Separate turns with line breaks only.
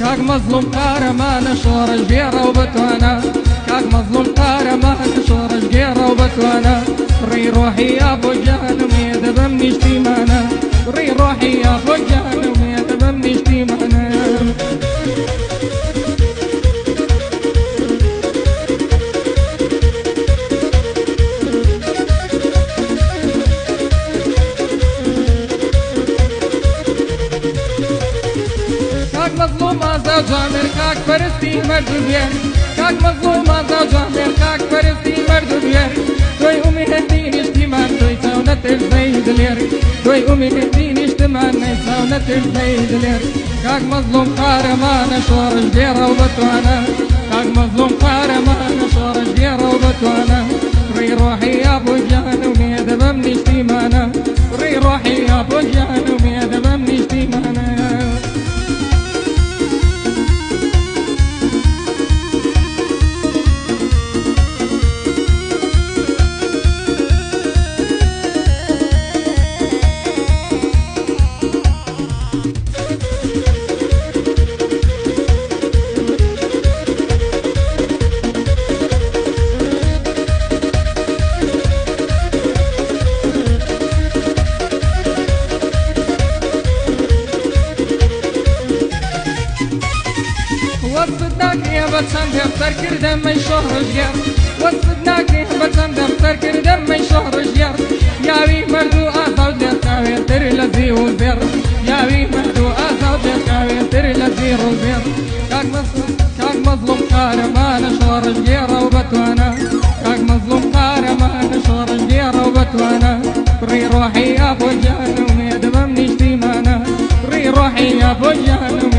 كاك مظلوم قارمان شور جبيرة وبتوانا كاك مظلوم قارمان شور جبيرة وبتوانا ري روحي يا ابو جهنم يدبمني اشتيمانا ري روحي يا ابو جهنم يدبمني اشتيمانا مظلوم ازا جامر كاك فرستي مردو بير كاك مظلوم ازا جامر كاك فرستي مردو بير توي امي هدين اشتمان توي ساونة الزيد لير توي امي هدين اشتمان ساونة الزيد لير كاك مظلوم قارمان شور جبيرة وبتوانا كاك مظلوم قارمان شور جبيرة وبتوانا ري روحي يا ابو جهنم يدبمني اشتمانا ري روحي يا ابو جهنم يدبمني اشتمانا وصدناك يا بتسم دفتر كردم من شهر جير وصدناك يا بتسم دفتر كردم من شهر جير ياوي مردو آزاو دفتاوي تر لذي وزير ياوي مردو آزاو دفتاوي تر لذي وزير كاك مظلوم قارمان شهر جير وبتوانا كاك مظلوم قارمان شهر جير وبتوانا ري روحي يا ابو جهنم يدبمني اشتمانا ري روحي يا ابو جهنم